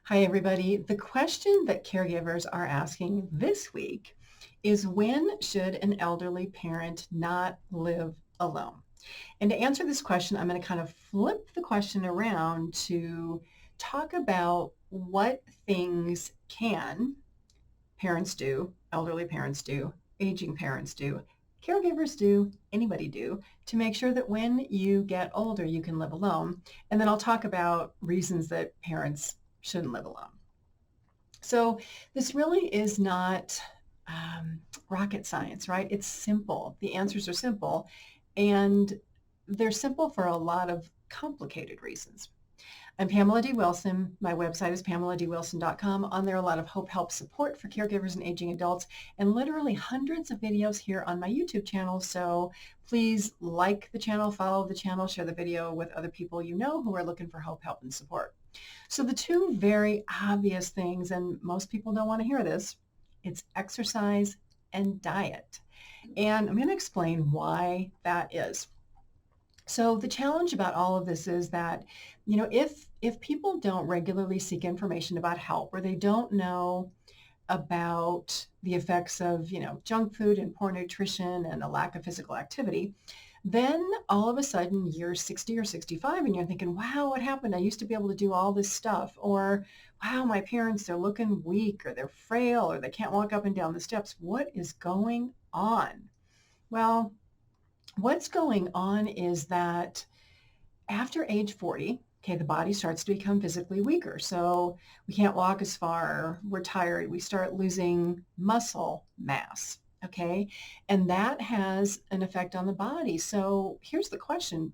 Hi, everybody. The question that caregivers are asking this week is, when should an elderly parent not live alone? And to answer this question, I'm going to kind of flip the question around to talk about what things can parents do, elderly parents do, aging parents do, caregivers do, anybody do, to make sure that when you get older, you can live alone. And then I'll talk about reasons that parents shouldn't live alone. So this really is not rocket science, right? It's simple. The answers are simple, and they're simple for a lot of complicated reasons. I'm Pamela D. Wilson. My website is pameladwilson.com. On there, a lot of hope, help, support for caregivers and aging adults, and literally hundreds of videos here on my YouTube channel. So please like the channel, follow the channel, share the video with other people you know who are looking for hope, help, and support. So the two very obvious things, and most people don't want to hear this, it's exercise and diet. And I'm going to explain why that is. So the challenge about all of this is that, if people don't regularly seek information about help, or they don't know about the effects of, junk food and poor nutrition and a lack of physical activity, then all of a sudden you're 60 or 65 and you're thinking, wow, what happened? I used to be able to do all this stuff. Or, wow, my parents, they're looking weak, or they're frail, or they can't walk up and down the steps. What is going on? Well, what's going on is that after age 40, okay, the body starts to become physically weaker. So we can't walk as far. We're tired. We start losing muscle mass. Okay. And that has an effect on the body. So here's the question.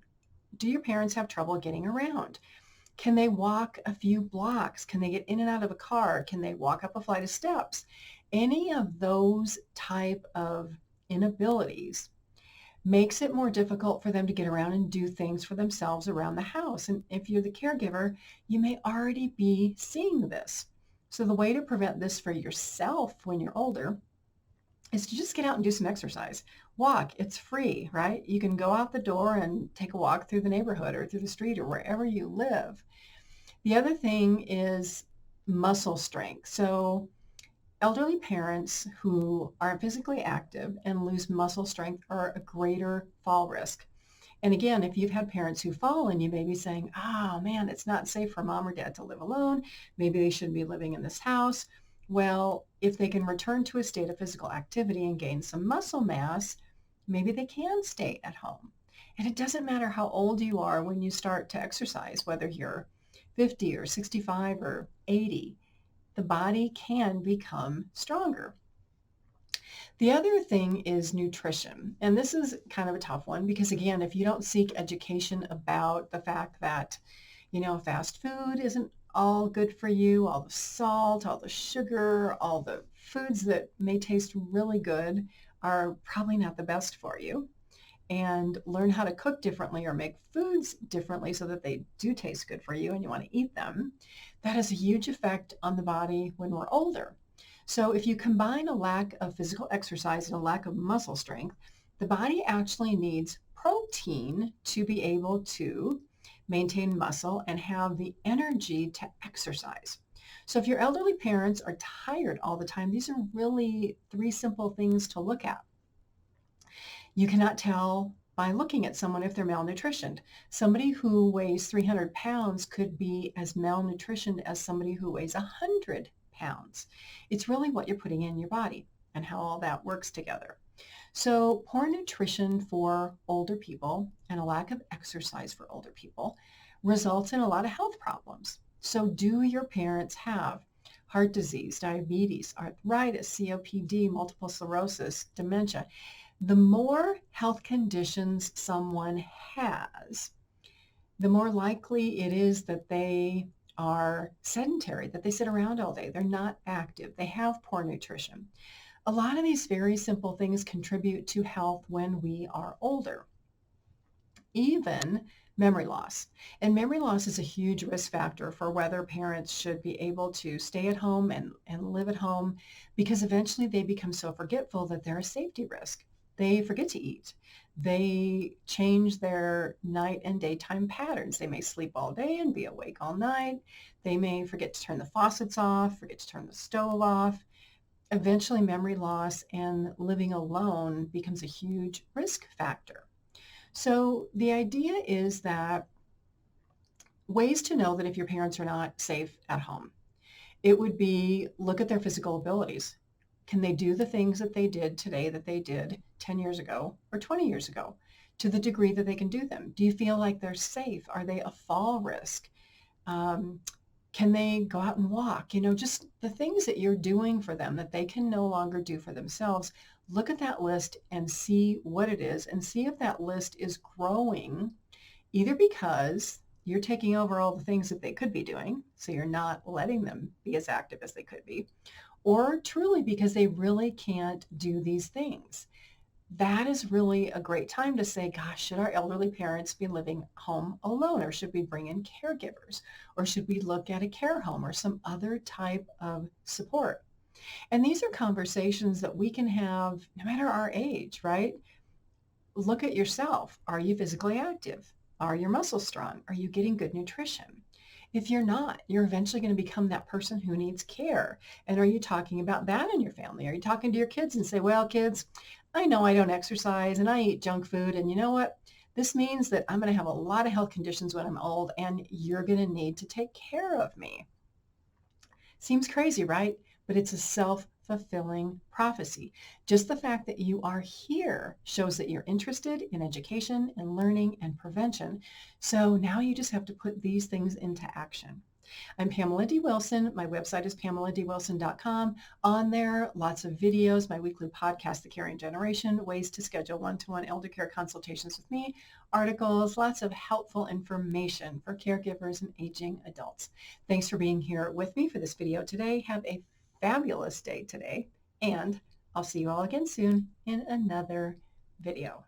Do your parents have trouble getting around? Can they walk a few blocks? Can they get in and out of a car? Can they walk up a flight of steps? Any of those type of inabilities makes it more difficult for them to get around and do things for themselves around the house. And if you're the caregiver, you may already be seeing this. So the way to prevent this for yourself when you're older is to just get out and do some exercise. Walk, it's free, right? You can go out the door and take a walk through the neighborhood or through the street or wherever you live. The other thing is muscle strength. So elderly parents who are physically active and lose muscle strength are a greater fall risk. And again, if you've had parents who fall, and you may be saying, oh man, it's not safe for mom or dad to live alone. Maybe they shouldn't be living in this house. Well, if they can return to a state of physical activity and gain some muscle mass, maybe they can stay at home. And it doesn't matter how old you are when you start to exercise, whether you're 50 or 65 or 80, the body can become stronger. The other thing is nutrition. And this is kind of a tough one because, again, if you don't seek education about the fact that, fast food isn't all good for you, all the salt, all the sugar, all the foods that may taste really good are probably not the best for you, and learn how to cook differently or make foods differently so that they do taste good for you and you want to eat them, that has a huge effect on the body when we're older. So if you combine a lack of physical exercise and a lack of muscle strength, the body actually needs protein to be able to maintain muscle and have the energy to exercise. So if your elderly parents are tired all the time, these are really three simple things to look at. You cannot tell by looking at someone if they're malnutritioned. Somebody who weighs 300 pounds could be as malnutritioned as somebody who weighs 100 pounds. It's really what you're putting in your body and how all that works together. So poor nutrition for older people and a lack of exercise for older people results in a lot of health problems. So do your parents have heart disease, diabetes, arthritis, COPD, multiple sclerosis, dementia? The more health conditions someone has, the more likely it is that they are sedentary, that they sit around all day. They're not active. They have poor nutrition. A lot of these very simple things contribute to health when we are older. Even memory loss. And memory loss is a huge risk factor for whether parents should be able to stay at home and live at home, because eventually they become so forgetful that they're a safety risk. They forget to eat. They change their night and daytime patterns. They may sleep all day and be awake all night. They may forget to turn the faucets off, forget to turn the stove off. Eventually, memory loss and living alone becomes a huge risk factor. So the idea is that ways to know that if your parents are not safe at home, it would be look at their physical abilities. Can they do the things that they did today that they did 10 years ago or 20 years ago to the degree that they can do them? Do you feel like they're safe? Are they a fall risk? Um, can they go out and walk? Just the things that you're doing for them that they can no longer do for themselves. Look at that list and see what it is and see if that list is growing, either because you're taking over all the things that they could be doing, so you're not letting them be as active as they could be, or truly because they really can't do these things. That is really a great time to say, gosh, should our elderly parents be living home alone, or should we bring in caregivers, or should we look at a care home or some other type of support? And these are conversations that we can have no matter our age, right? Look at yourself. Are you physically active? Are your muscles strong? Are you getting good nutrition? If you're not, you're eventually going to become that person who needs care. And are you talking about that in your family? Are you talking to your kids and say, well, kids, I know I don't exercise and I eat junk food. And you know what? This means that I'm going to have a lot of health conditions when I'm old and you're going to need to take care of me. Seems crazy, right? But it's a self-fulfilling prophecy. Just the fact that you are here shows that you're interested in education and learning and prevention. So now you just have to put these things into action. I'm Pamela D. Wilson. My website is pameladwilson.com. On there, lots of videos, my weekly podcast, The Caring Generation, ways to schedule one-to-one elder care consultations with me, articles, lots of helpful information for caregivers and aging adults. Thanks for being here with me for this video today. Have a fabulous day today, and I'll see you all again soon in another video.